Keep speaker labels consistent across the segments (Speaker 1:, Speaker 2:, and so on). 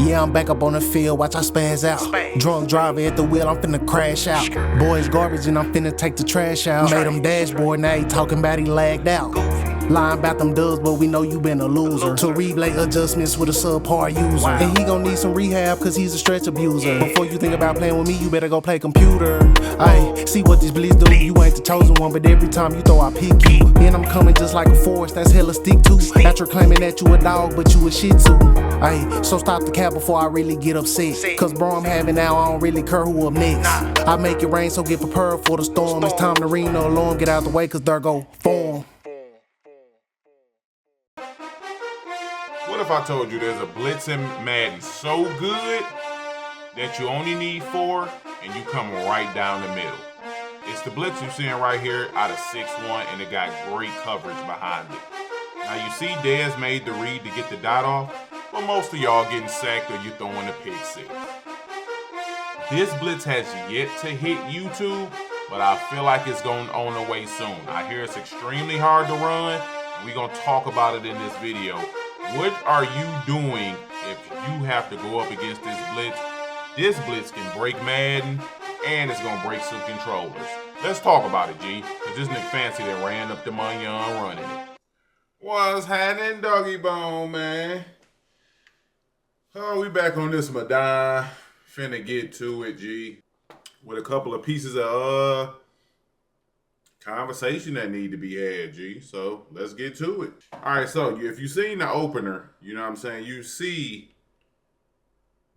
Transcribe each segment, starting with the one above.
Speaker 1: Yeah, I'm back up on the field, watch I spaz out. Drunk driver at the wheel, I'm finna crash out. Boys garbage and I'm finna take the trash out. Made him dashboard, now he talking about he lagged out. Lying about them dubs, but we know you been a loser. To replay adjustments with a subpar user. And he gon' need some rehab cause he's a stretch abuser. Before you think about playing with me, you better go play computer. Ayy, see what these blitz do. You ain't the chosen one, but every time you throw, I pick you. And I'm coming just like a force, that's hella stick to. After claiming that you a dog, but you a shih tzu. Ayy, so stop the cap before I really get upset. Cause bro, I'm having now, I don't really care who up next. I make it rain, so get prepared for the storm. It's time to ring no alarm, get out the way, cause there go form.
Speaker 2: What if I told you there's a blitz in Madden so good that you only need 4 and you come right down the middle? It's the blitz you're seeing right here out of 6-1, and it got great coverage behind it. Now you see Dez made the read to get the dot off, but most of y'all getting sacked or you throwing a pick six. This blitz has yet to hit YouTube, but I feel like it's going on the way soon. I hear it's extremely hard to run, and we're gonna talk about it in this video. What are you doing if you have to go up against this blitz? This blitz can break Madden, and it's gonna break some controllers. Let's talk about it, G, because this Nick Fancy that ran up to my young running it. What's happening, doggy bone, man? Oh, we back on this Madonna. Finna get to it, G, with a couple of pieces of conversation that need to be had, G. So let's get to it. All right, so if you seen the opener, you know what I'm saying, you see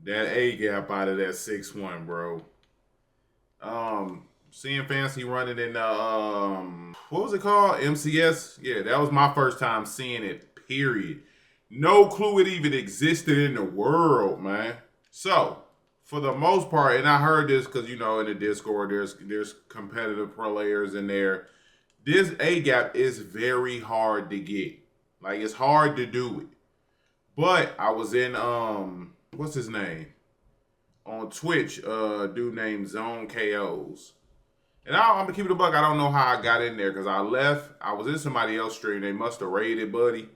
Speaker 2: that A gap out of that 6-1, bro. Seeing Fancy running in what was it called? MCS? Yeah, that was my first time seeing it, period. No clue it even existed in the world, man. So, for the most part, and I heard this because, you know, in the Discord, there's competitive players in there. This A-gap is very hard to get. Like, it's hard to do it. But I was in, what's his name? On Twitch, dude named Zone KOs. And I'm going to keep it a buck. I don't know how I got in there because I left. I was in somebody else's stream. They must have raided Buddy.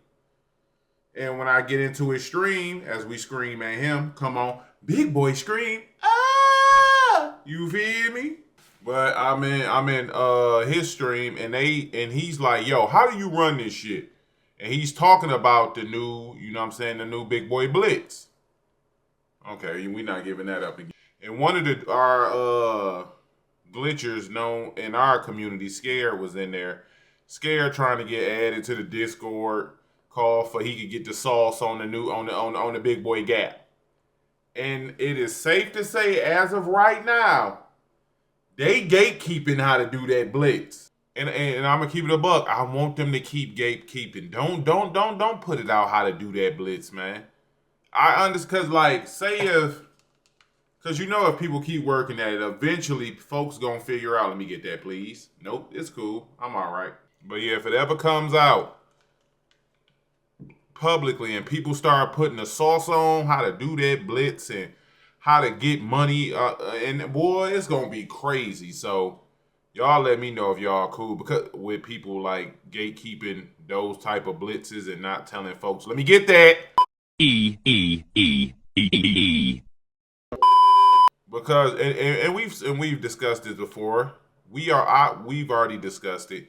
Speaker 2: And when I get into his stream, as we scream at him, come on, big boy scream, ah! You feel me? But I'm in his stream, and he's like, yo, how do you run this shit? And he's talking about the new, you know what I'm saying, the new big boy blitz. Okay, we're not giving that up again. And one of our glitchers known in our community, Scare, was in there. Scare trying to get added to the Discord, call for he could get the sauce on the new on the big boy gap. And it is safe to say, as of right now, they gatekeeping how to do that blitz. And I'm gonna keep it a buck. I want them to keep gatekeeping. Don't put it out how to do that blitz, man. I understand, cause like, cause you know if people keep working at it, eventually folks gonna figure out. Let me get that, please. Nope, it's cool. I'm all right. But yeah, if it ever comes out publicly and people start putting the sauce on how to do that blitz and how to get money, and boy, it's gonna be crazy. So y'all let me know if y'all cool, because with people like gatekeeping those type of blitzes and not telling folks, let me get that. Because and we've discussed this before. We've already discussed it.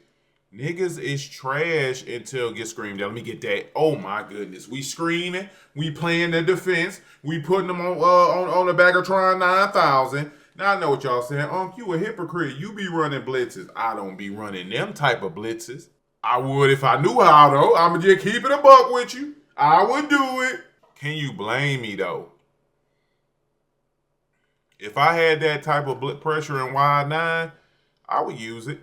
Speaker 2: Niggas is trash until it gets screamed at. Let me get that. Oh my goodness. We screaming. We playing the defense. We putting them on the Bagatron 9000. Now I know what y'all saying. You a hypocrite. You be running blitzes. I don't be running them type of blitzes. I would if I knew how though. I'ma just keep it a buck with you. I would do it. Can you blame me though? If I had that type of pressure in wide 9, I would use it.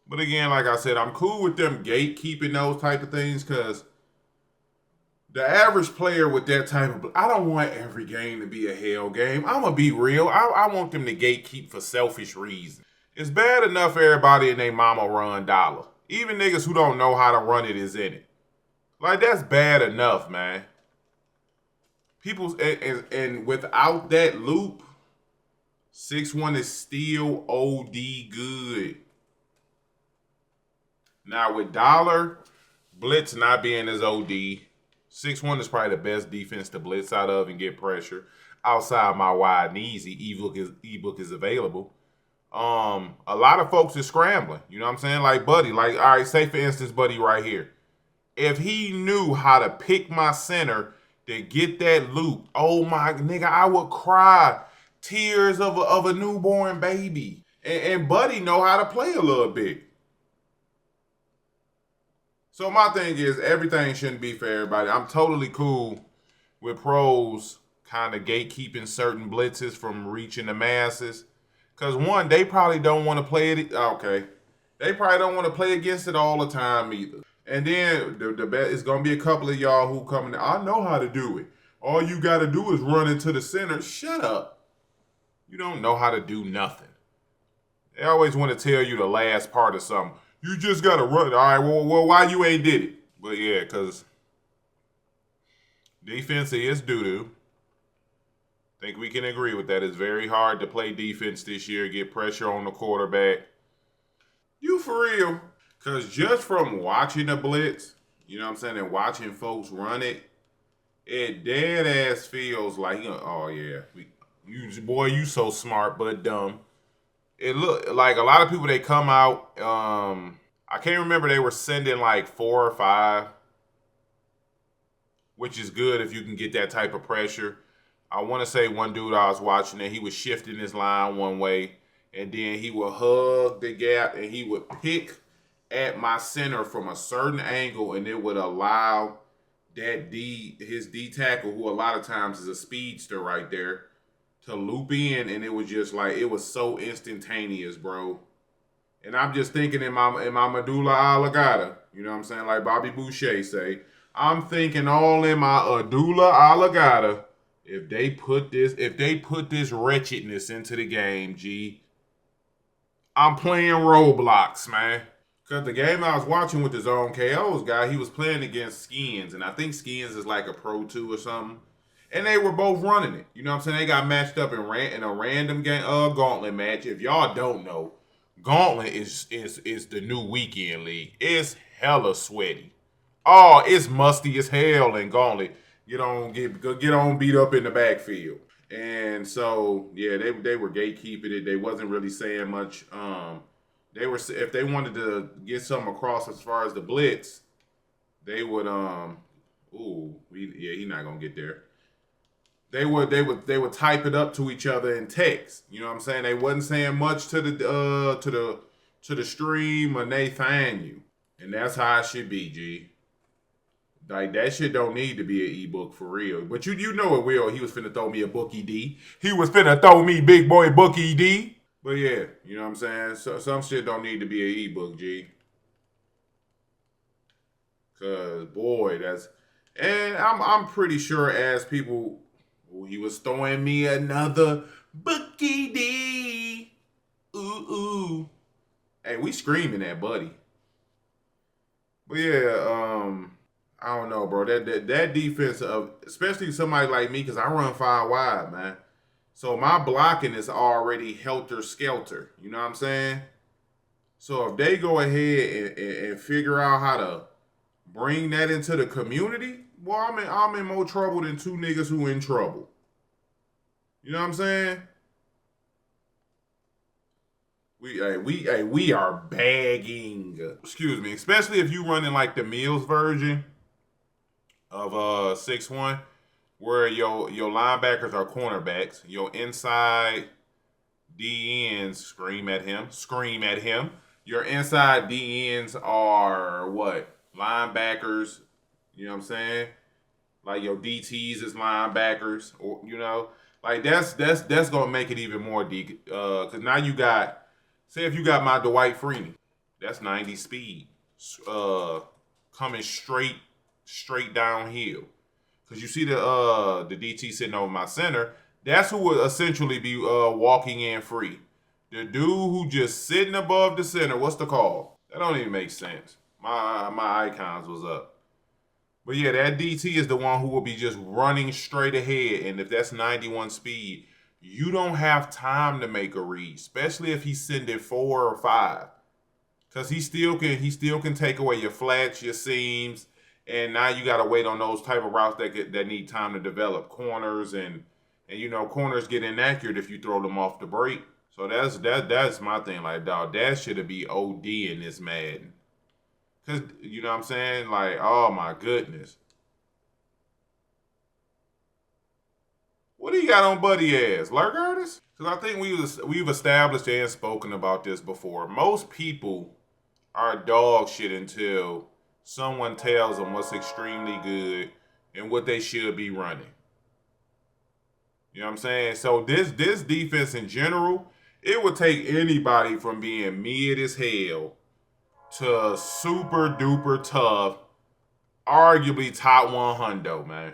Speaker 2: But again, like I said, I'm cool with them gatekeeping those type of things because the average player with that type of... I don't want every game to be a hell game. I'm going to be real. I want them to gatekeep for selfish reasons. It's bad enough everybody and their mama run dollar. Even niggas who don't know how to run it is in it. Like, that's bad enough, man. People... And without that loop, 6-1 is still OD good. Now with dollar, blitz not being as OD, 6'1" is probably the best defense to blitz out of and get pressure. Outside my wide and easy, ebook is available. A lot of folks is scrambling. You know what I'm saying? Like Buddy, like, all right, say for instance, Buddy right here. If he knew how to pick my center to get that loop, oh my nigga, I would cry tears of a newborn baby. And Buddy know how to play a little bit. So my thing is, everything shouldn't be for everybody. I'm totally cool with pros kind of gatekeeping certain blitzes from reaching the masses. Because one, they probably don't want to play it. Okay. They probably don't want to play against it all the time either. And then the bet is going to be a couple of y'all who come in. I know how to do it. All you got to do is run into the center. Shut up. You don't know how to do nothing. They always want to tell you the last part of something. You just got to run. All right, well, why you ain't did it? But yeah, because defense is doo-doo. I think we can agree with that. It's very hard to play defense this year, get pressure on the quarterback. You for real? Because just from watching the blitz, you know what I'm saying, and watching folks run it, it dead ass feels like, oh yeah, you so smart but dumb. It look like a lot of people, they come out, I can't remember, they were sending like 4 or 5, which is good if you can get that type of pressure. I want to say one dude I was watching and he was shifting his line one way, and then he would hug the gap and he would pick at my center from a certain angle, and it would allow that his D tackle, who a lot of times is a speedster right there, to loop in, and it was just like, it was so instantaneous, bro. And I'm just thinking in my medulla oblongata, you know what I'm saying, like Bobby Boucher say, I'm thinking all in my medulla oblongata. If they put this wretchedness into the game, G, I'm playing Roblox, man. Because the game I was watching with the Zone KOs guy, he was playing against Skins, and I think Skins is like a Pro 2 or something. And they were both running it. You know what I'm saying? They got matched up in a random game, gauntlet match. If y'all don't know, Gauntlet is the new weekend league. It's hella sweaty. Oh, it's musty as hell in Gauntlet. Get on beat up in the backfield. And so, yeah, they were gatekeeping it. They wasn't really saying much. If they wanted to get something across as far as the blitz, they would he's not gonna get there. They would type it up to each other in text. You know what I'm saying? They wasn't saying much to the stream or Nathaniel. And that's how it should be, G. Like, that shit don't need to be an ebook for real. But you know it will. He was finna throw me a bookie D. He was finna throw me big boy bookie D. But yeah, you know what I'm saying? So some shit don't need to be an ebook, G. Cause boy, and I'm pretty sure as people, he was throwing me another bookie D. Ooh. Hey, we screaming at Buddy. But yeah, I don't know, bro. That defense of, especially somebody like me, because I run 5 wide, man. So my blocking is already helter-skelter. You know what I'm saying? So if they go ahead and figure out how to bring that into the community, well, I'm in more trouble than 2 niggas who in trouble. You know what I'm saying? We are bagging. Excuse me. Especially if you running like the Mills version of 6-1, where your linebackers are cornerbacks, your inside DNs scream at him. Your inside DNs are what? Linebackers. You know what I'm saying? Like your DTs is linebackers, or you know, like that's gonna make it even more deep. Cause now you got, say if you got my Dwight Freeney, that's 90 speed, coming straight downhill. Cause you see the DT sitting over my center, that's who would essentially be walking in free. The dude who just sitting above the center, what's the call? That don't even make sense. My icons was up. But yeah, that DT is the one who will be just running straight ahead. And if that's 91 speed, you don't have time to make a read, especially if he's sending 4 or 5. Because he still can take away your flats, your seams, And now you got to wait on those type of routes that need time to develop. Corners and corners get inaccurate if you throw them off the break. So that's my thing. Like, dog, that should be OD in this Madden. Cause you know what I'm saying? Like, oh my goodness. What do you got on Buddy ass? Lurk artist? Because I think we've established and spoken about this before. Most people are dog shit until someone tells them what's extremely good and what they should be running. You know what I'm saying? So this defense in general, it would take anybody from being mid as hell to super duper tough, arguably top 100, man.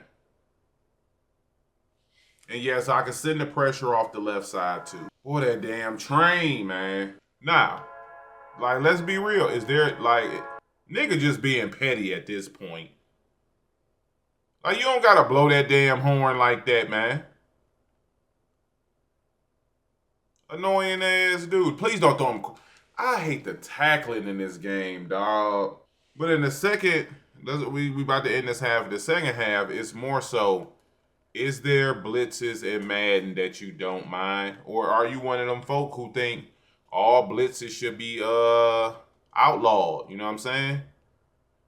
Speaker 2: And yes, I can send the pressure off the left side too. Boy, that damn train, man. Now, like, let's be real. Is there, like, nigga just being petty at this point? Like, you don't gotta blow that damn horn like that, man. Annoying ass dude. Please don't throw him. I hate the tackling in this game, dog. But in the second, we about to end this half. The second half, it's more so, is there blitzes in Madden that you don't mind? Or are you one of them folk who think all blitzes should be outlawed? You know what I'm saying?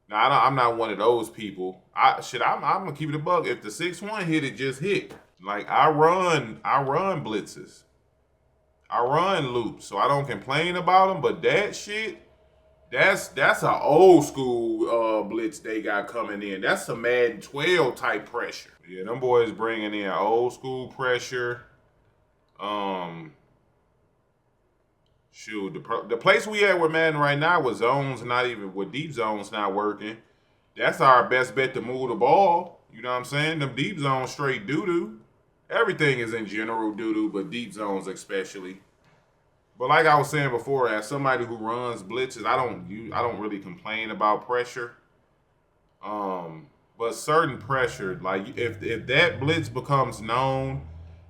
Speaker 2: Now, I'm not one of those people. I'm gonna keep it a buck. If the 6-1 hit, it just hit. Like, I run blitzes. I run loops, so I don't complain about them. But that shit, that's an old school blitz they got coming in. That's some Madden 12 type pressure. Yeah, them boys bringing in old school pressure. Shoot, the place we at with Madden right now with zones not even, with deep zones not working. That's our best bet to move the ball. You know what I'm saying? Them deep zones straight doo-doo. Everything is in general doo-doo, but deep zones especially. But like I was saying before, as somebody who runs blitzes, I don't really complain about pressure. But certain pressure, like if that blitz becomes known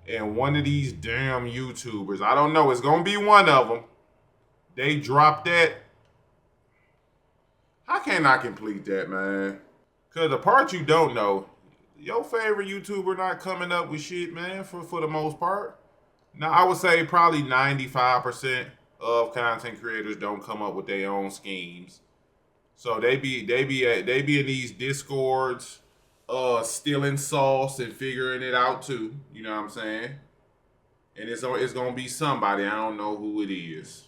Speaker 2: and one of these damn YouTubers, I don't know, it's gonna be one of them, they drop that, how can I complete that, man? Cause the part you don't know, your favorite YouTuber not coming up with shit, man, for the most part. Now, I would say probably 95% of content creators don't come up with their own schemes. So they be in these discords, stealing sauce and figuring it out too. You know what I'm saying? And it's gonna be somebody, I don't know who it is.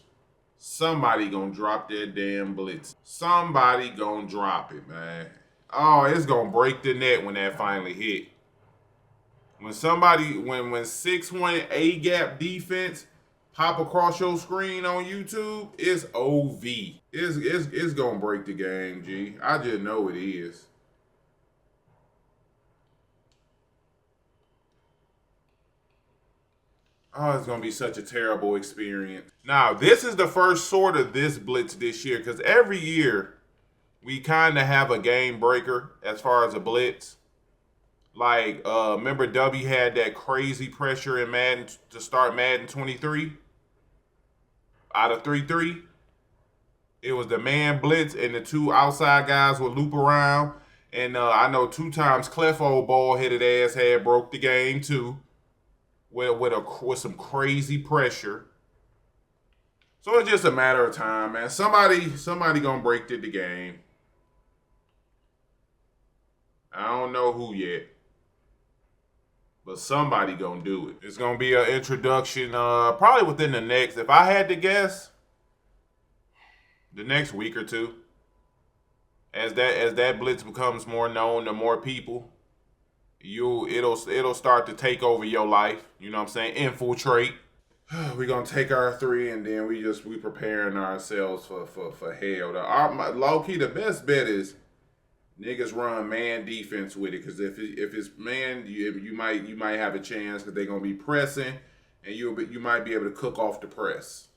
Speaker 2: Somebody gonna drop that damn blitz. Somebody gonna drop it, man. Oh, it's gonna break the net when that finally hit. When 6-1 A-gap defense pop across your screen on YouTube, it's OV. It's gonna break the game, G. I just know it is. Oh, it's gonna be such a terrible experience. Now, this is the first sort of this blitz this year, because every year we kind of have a game breaker as far as a blitz. Like, remember W had that crazy pressure in Madden to start Madden 23? Out of 3-3? It was the man blitz and the two outside guys would loop around. And I know 2 times Clef old ball-headed ass had broke the game too. With some crazy pressure. So it's just a matter of time, man. Somebody gonna break the game. I don't know who yet. But somebody gonna do it. It's gonna be an introduction, probably within the next, if I had to guess, the next week or two. As that blitz becomes more known to more people, it'll start to take over your life. You know what I'm saying? Infiltrate. We're gonna take our 3 and then we preparing ourselves for hell. Low key, the best bet is niggas run man defense with it, because if it's man, you might have a chance because they're gonna be pressing, and you might be able to cook off the press.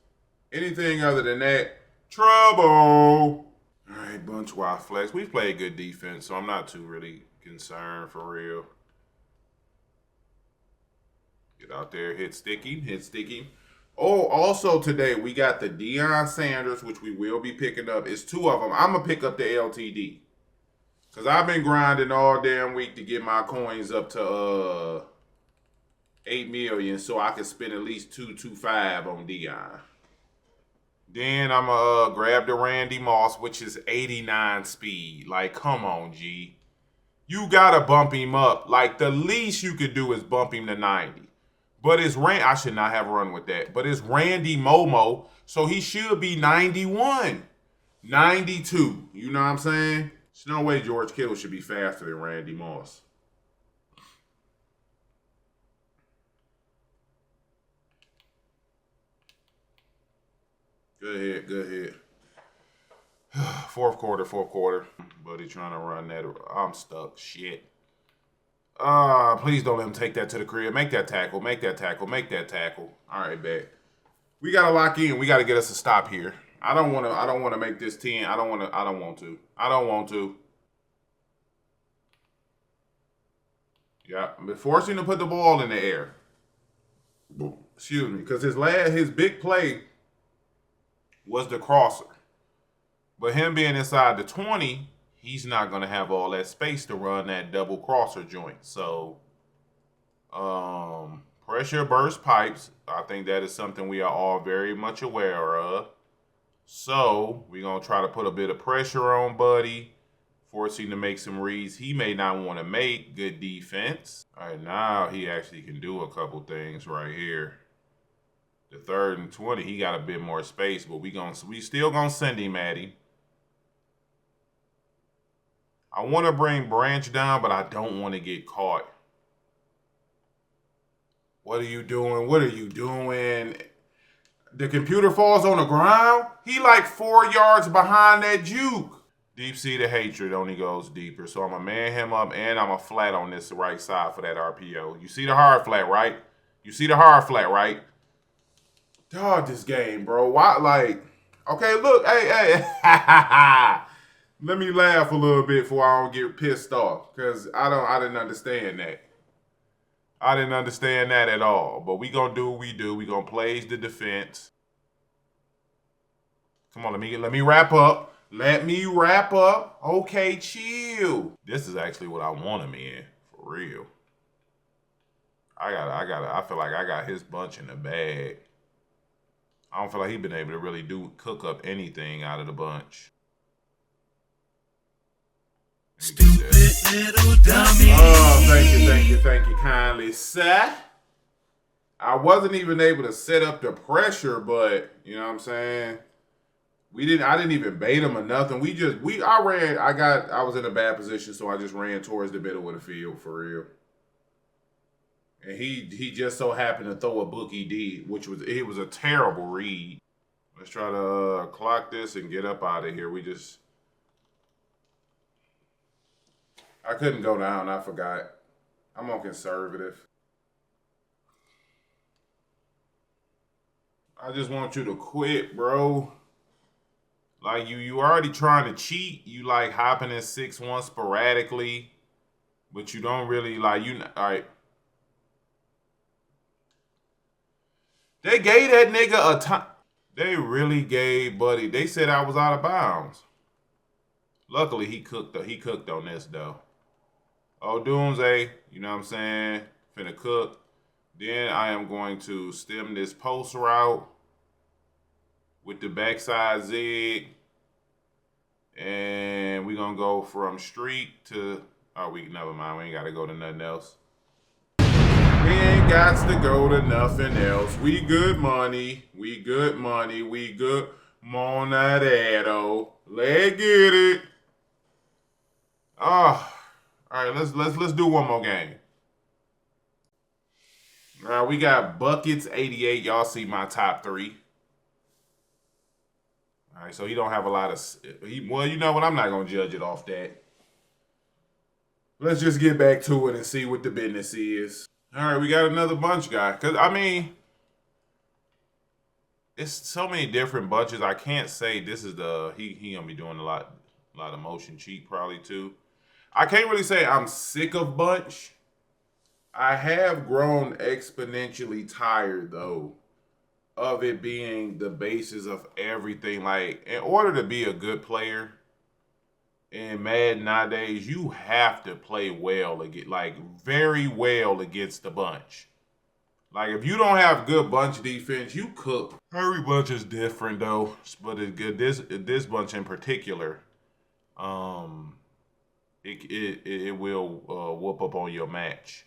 Speaker 2: Anything other than that, trouble. All right, bunch wide flex. We've played good defense, so I'm not too really concerned for real. Get out there, hit sticky. Oh, also today we got the Deion Sanders, which we will be picking up. It's 2 of them. I'm gonna pick up the LTD. Because I've been grinding all damn week to get my coins up to 8 million so I can spend at least 225 on Dion. Then I'm going to grab the Randy Moss, which is 89 speed. Like, come on, G. You got to bump him up. Like, the least you could do is bump him to 90. But it's I should not have run with that. But it's Randy Momo, so he should be 91. 92. You know what I'm saying? There's no way George Kittle should be faster than Randy Moss. Good hit. Fourth quarter. Buddy trying to run that. I'm stuck. Shit. Please don't let him take that to the crib. Make that tackle. All right, bet. We gotta lock in. We gotta get us a stop here. I don't want to make this 10. I don't want to. Yeah, I'm forcing him to put the ball in the air. Excuse me, because his big play was the crosser. But him being inside the 20, he's not going to have all that space to run that double crosser joint. So, pressure burst pipes, I think that is something we are all very much aware of. So, we're going to try to put a bit of pressure on Buddy, force him to make some reads he may not want to make. Good defense. All right, now he actually can do a couple things right here. The 3rd and 20, he got a bit more space, but we still gonna send him at him. I want to bring Branch down, but I don't want to get caught. What are you doing? The computer falls on the ground. He like 4 yards behind that juke. Deep seated hatred only goes deeper. So I'm gonna man him up, and I'm a flat on this right side for that RPO. You see the hard flat, right? Dog, this game, bro. Why, like, okay, look, hey. Let me laugh a little bit before I don't get pissed off, because I didn't understand that. I didn't understand that at all. But we gonna do what we do. We gonna plays the defense. Come on, let me wrap up. Okay, chill. This is actually what I want him in, for real. I feel like I got his bunch in the bag. I don't feel like he's been able to really cook up anything out of the bunch.
Speaker 3: Stupid little dummy.
Speaker 2: Oh, thank you kindly, sir. I wasn't even able to set up the pressure, but you know what I'm saying? I didn't even bait him or nothing. I was in a bad position, so I just ran towards the middle of the field for real. And he just so happened to throw a bookie D, which was a terrible read. Let's try to clock this and get up out of here. I couldn't go down. I forgot. I'm on conservative. I just want you to quit, bro. Like, you already trying to cheat. You, like, hopping in 6-1 sporadically. But you don't really, like, all right. They gave that nigga a time. They really gave Buddy. They said I was out of bounds. Luckily, he cooked on this, though. Oh, Doomsday, you know what I'm saying? Finna cook. Then I am going to stem this post route with the backside zig. And we're going to go from street to... Oh, never mind. We ain't got to go to nothing else. We ain't got to go to nothing else. We good money. Monadero. Let's get it. Oh, all right. Let's do one more game. All right, we got Buckets 88. Y'all see my top 3. All right, so he don't have a lot of... Well, you know what? I'm not going to judge it off that. Let's just get back to it and see what the business is. All right, we got another bunch guy. Because, I mean, it's so many different bunches. I can't say this is the... He going to be doing a lot of motion cheat probably, too. I can't really say I'm sick of bunch. I have grown exponentially tired, though, of it being the basis of everything. Like, in order to be a good player, in Madden nowadays, you have to play well against, like very well against the bunch. Like if you don't have good bunch defense, you cook. Every bunch is different though, but it's good. This bunch in particular, um, it will whoop up on your match.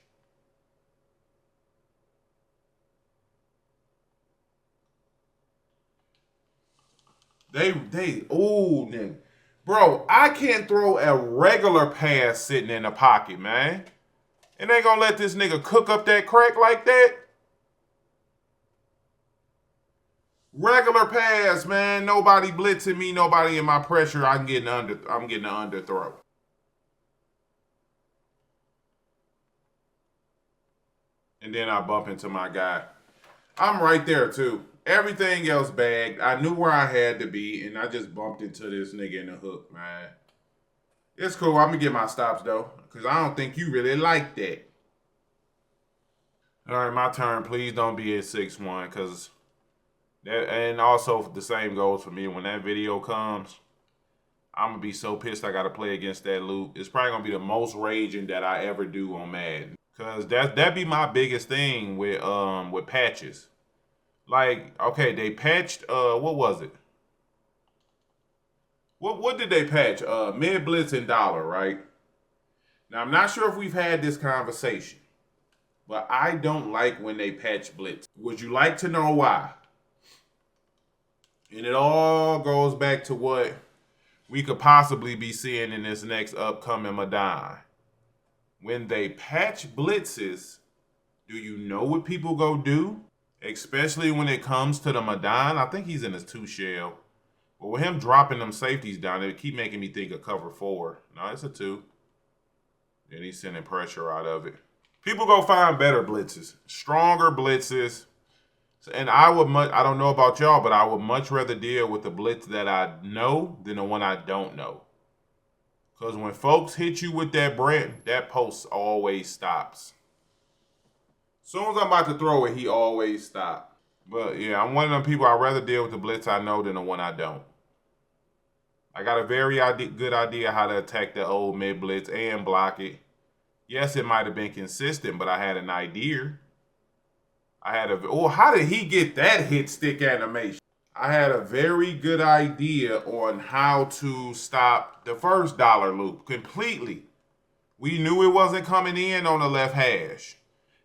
Speaker 2: Ooh, nigga. Bro, I can't throw a regular pass sitting in the pocket, man. And they gonna let this nigga cook up that crack like that? Regular pass, man. Nobody blitzing me, nobody in my pressure. I'm getting an underthrow. And then I bump into my guy. I'm right there too. Everything else bagged. I knew where I had to be, and I just bumped into this nigga in the hook, man. It's cool. I'm gonna get my stops though, because I don't think you really like that. All right, my turn. Please don't be at 6-1, because that, and also the same goes for me. When that video comes, I'm gonna be so pissed I gotta play against that loop. It's probably gonna be the most raging that I ever do on Madden. Cause that'd be my biggest thing with patches. Like, okay, they patched what was it? What did they patch? Mid blitz and dollar, right? Now I'm not sure if we've had this conversation, but I don't like when they patch blitz. Would you like to know why? And it all goes back to what we could possibly be seeing in this next upcoming Madon. When they patch blitzes, do you know what people go do? Especially when it comes to the Madon. I think he's in his 2 shell. But with him dropping them safeties down, it keep making me think of cover 4. No, it's a 2. Then he's sending pressure out of it. People go find better blitzes, stronger blitzes. And I don't know about y'all, but I would much rather deal with the blitz that I know than the one I don't know. Because when folks hit you with that Brent, that post always stops. As soon as I'm about to throw it, he always stops. But yeah, I'm one of them people, I'd rather deal with the blitz I know than the one I don't. I got a very good idea how to attack the old mid blitz and block it. Yes, it might have been consistent, but I had an idea. How did he get that hit stick animation? I had a very good idea on how to stop the first dollar loop completely. We knew it wasn't coming in on the left hash.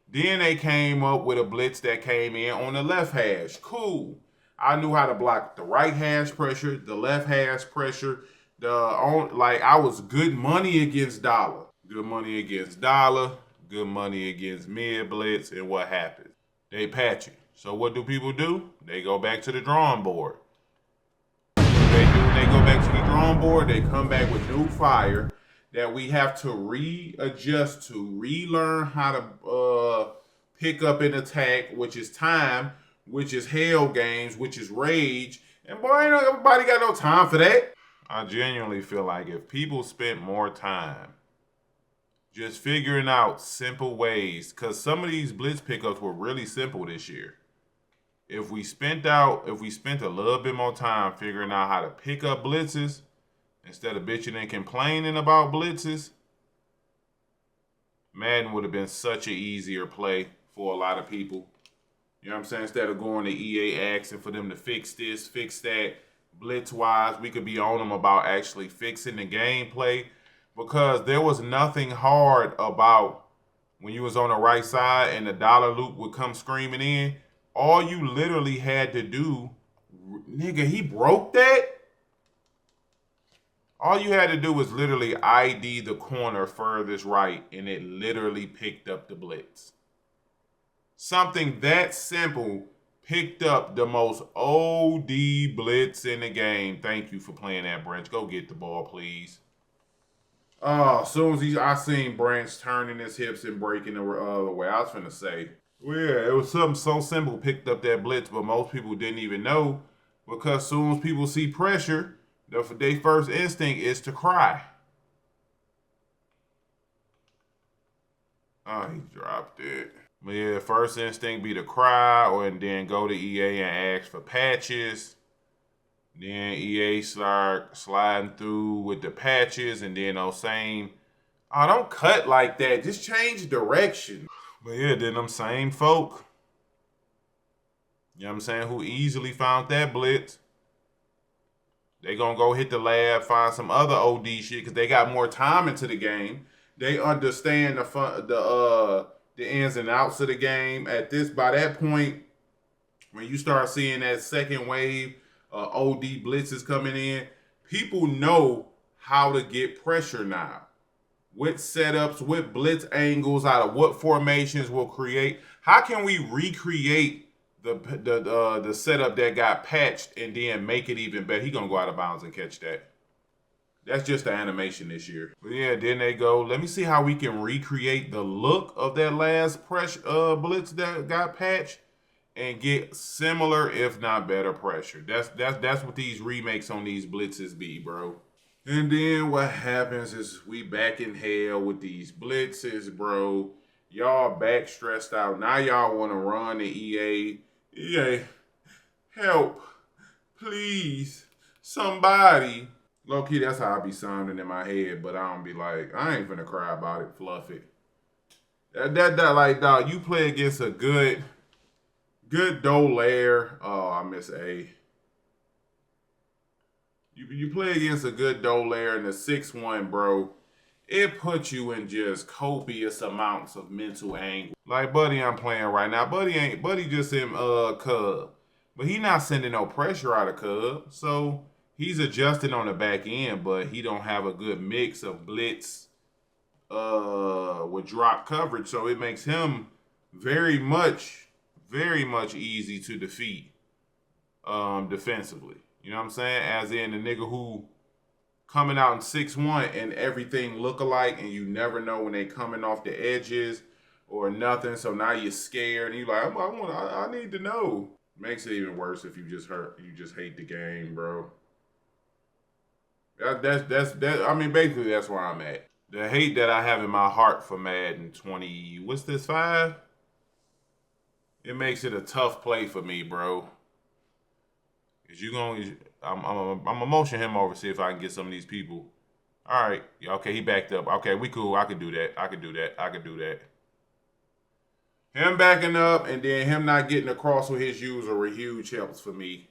Speaker 2: Then they came up with a blitz that came in on the left hash. Cool. I knew how to block the right hash pressure, the left hash pressure. I was good money against dollar. Good money against dollar. Good money against mid blitz. And what happens? They patch it. So what do people do? They go back to the drawing board. When they go back to the drawing board, they come back with new fire that we have to readjust to, relearn how to pick up an attack, which is time, which is hell games, which is rage. And boy, ain't everybody got no time for that. I genuinely feel like if people spent more time just figuring out simple ways, because some of these blitz pickups were really simple this year. If we spent a little bit more time figuring out how to pick up blitzes instead of bitching and complaining about blitzes, Madden would have been such an easier play for a lot of people. You know what I'm saying? Instead of going to EA asking for them to fix this, fix that, blitz-wise, we could be on them about actually fixing the gameplay, because there was nothing hard about when you was on the right side and the dollar loop would come screaming in. All you literally had to do, nigga, he broke that? All you had to do was literally ID the corner furthest right, and it literally picked up the blitz. Something that simple picked up the most OD blitz in the game. Thank you for playing that, Branch. Go get the ball, please. As soon as I seen Branch turning his hips and breaking the other way, I was finna say, well, yeah, it was something so simple picked up that blitz, but most people didn't even know, because as soon as people see pressure, their first instinct is to cry. Oh, he dropped it. But yeah, first instinct be to cry, or and then go to EA and ask for patches. Then EA start sliding through with the patches, and then those same, oh, don't cut like that. Just change direction. But yeah, then them same folk, you know what I'm saying, who easily found that blitz, they gonna go hit the lab, find some other OD shit because they got more time into the game. They understand the ins and outs of the game. By that point, when you start seeing that second wave OD blitzes coming in, people know how to get pressure now. What setups, what blitz angles, out of what formations will create. How can we recreate the setup that got patched and then make it even better? He gonna go out of bounds and catch that. That's just the animation this year. But yeah, then they go, let me see how we can recreate the look of that last blitz that got patched and get similar, if not better, pressure. That's what these remakes on these blitzes be, bro. And then what happens is we back in hell with these blitzes, bro. Y'all back stressed out. Now y'all want to run the EA. EA, help. Please. Somebody. Low key, that's how I be sounding in my head, but I don't be like, I ain't finna cry about it, fluff it. That like, dog, you play against a good Dolaire. Oh, I miss A. You play against a good Dolaire in the 6-1, bro. It puts you in just copious amounts of mental anguish. Like Buddy, I'm playing right now. Buddy just in Cub. But he not sending no pressure out of Cub. So he's adjusting on the back end, but he don't have a good mix of blitz with drop coverage. So it makes him very much easy to defeat defensively. You know what I'm saying? As in the nigga who coming out in 6-1 and everything look alike and you never know when they coming off the edges or nothing. So now you're scared and you're like, I need to know. Makes it even worse if you just hate the game, bro. I mean, basically that's where I'm at. The hate that I have in my heart for Madden 20, what's this, 5? It makes it a tough play for me, bro. Is you going? I'm gonna motion him over, see if I can get some of these people. All right, okay, he backed up. Okay, we cool. I could do that. Him backing up and then him not getting across with his user were huge helps for me.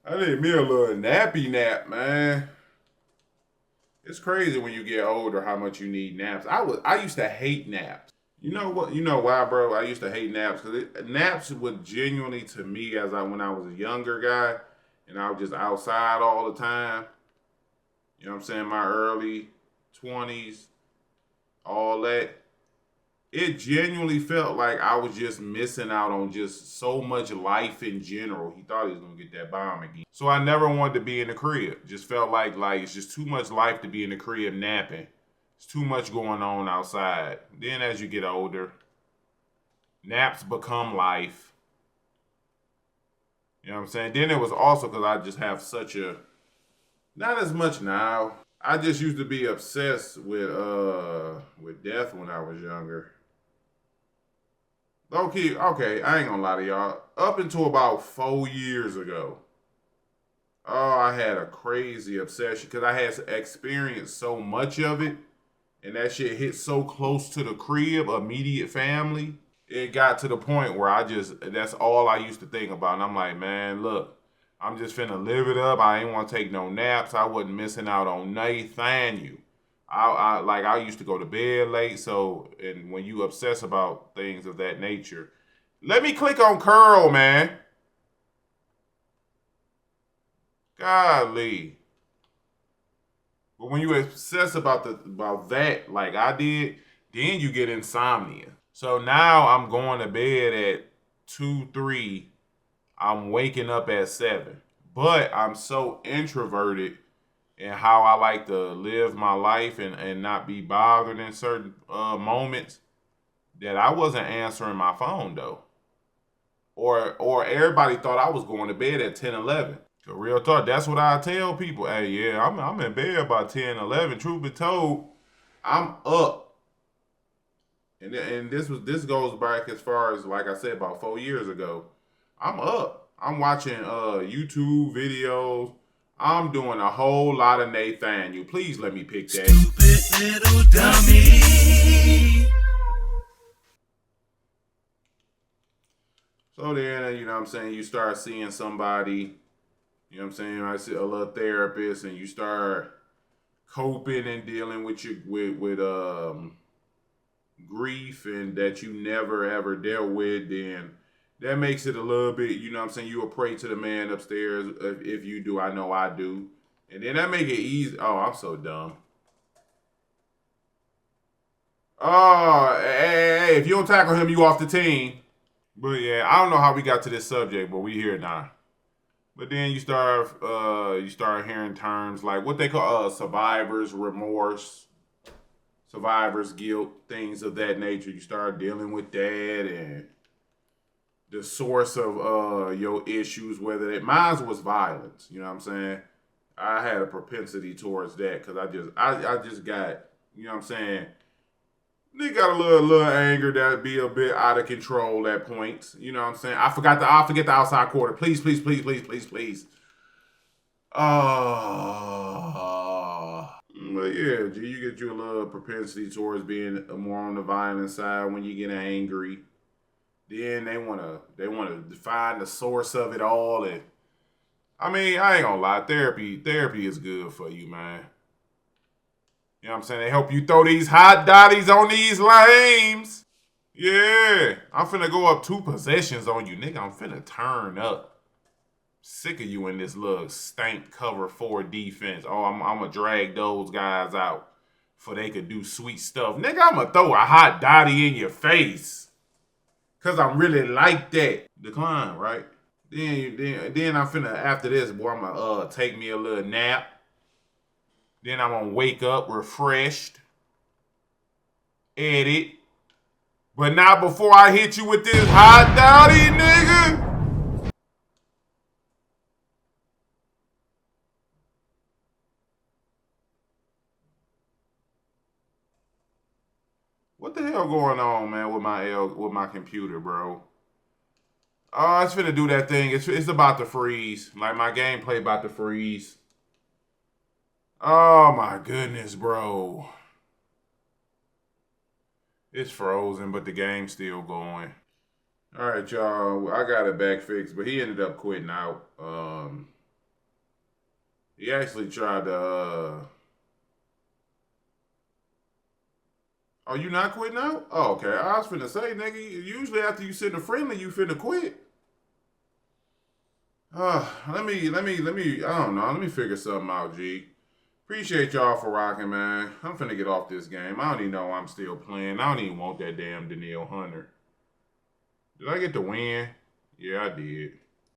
Speaker 2: I need me a little nappy nap, man. It's crazy when you get older how much you need naps. I used to hate naps. You know what? You know why, bro? I used to hate naps because naps would genuinely, to me, when I was a younger guy and I was just outside all the time. You know what I'm saying? My early 20s, all that. It genuinely felt like I was just missing out on just so much life in general. He thought he was gonna get that bomb again. So I never wanted to be in the crib. Just felt like it's just too much life to be in the crib napping. It's too much going on outside. Then as you get older, naps become life. You know what I'm saying? Then it was also because I just have not as much now. I just used to be obsessed with death when I was younger. Okay, I ain't gonna lie to y'all. Up until about 4 years ago, I had a crazy obsession because I had experienced so much of it. And that shit hit so close to the crib, immediate family. It got to the point where that's all I used to think about. And I'm like, man, look, I'm just finna live it up. I ain't want to take no naps. I wasn't missing out on Nathaniel. I used to go to bed late. So, and when you obsess about things of that nature, let me click on Curl, man. Golly. But when you obsess about that, like I did, then you get insomnia. So now I'm going to bed at 2, 3. I'm waking up at 7. But I'm so introverted in how I like to live my life and not be bothered in certain moments that I wasn't answering my phone though. Or everybody thought I was going to bed at 10, 11. So real talk, that's what I tell people. Hey, yeah, I'm in bed by 10, 11. Truth be told, I'm up. And this goes back as far as, like I said, about 4 years ago. I'm up. I'm watching YouTube videos. I'm doing a whole lot of Nathaniel. Please let me pick that.
Speaker 3: Stupid little dummy.
Speaker 2: So then, you know what I'm saying, you start seeing somebody, you know what I'm saying, I see a little therapist, and you start coping and dealing with grief and that you never ever dealt with, then that makes it a little bit, you know what I'm saying, you will pray to the man upstairs. If you do, I know I do. And then that make it easy. Oh, I'm so dumb. Oh, hey, if you don't tackle him, you off the team. But yeah, I don't know how we got to this subject, but we here now. But then you start hearing terms like what they call survivor's remorse, survivor's guilt, things of that nature. You start dealing with that and the source of your issues, whether mine was violence. You know what I'm saying? I had a propensity towards that because I just got, you know what I'm saying, they got a little anger that'd be a bit out of control at points. You know what I'm saying? I forget the outside quarter. Please. But yeah, G, you get you a little propensity towards being more on the violent side when you get angry. Then they wanna define the source of it all, and I mean, I ain't gonna lie, therapy is good for you, man. You know what I'm saying? They help you throw these hot dotties on these lames. Yeah. I'm finna go up 2 possessions on you, nigga. I'm finna turn up. Sick of you in this little stank cover 4 defense. Oh, I'm gonna drag those guys out for they could do sweet stuff. Nigga, I'm gonna throw a hot dotty in your face. Cause I'm really like that. Decline, right? Then I'm finna, after this, boy, I'm gonna take me a little nap. Then I'm gonna wake up refreshed, edit, but not before I hit you with this hot dotty, nigga. What the hell going on, man, with my computer, bro? Oh, it's finna do that thing. It's about to freeze. Like my gameplay about to freeze. Oh my goodness, bro. It's frozen, but the game's still going. All right, y'all. I got it back fixed, but he ended up quitting out. He actually tried to. Oh, you not quitting out? Oh, okay. I was finna say, nigga. Usually after you send a friendly, you finna quit. Let me. I don't know. Let me figure something out, G. Appreciate y'all for rocking, man. I'm finna get off this game. I don't even know I'm still playing. I don't even want that damn Danielle Hunter. Did I get the win? Yeah, I did.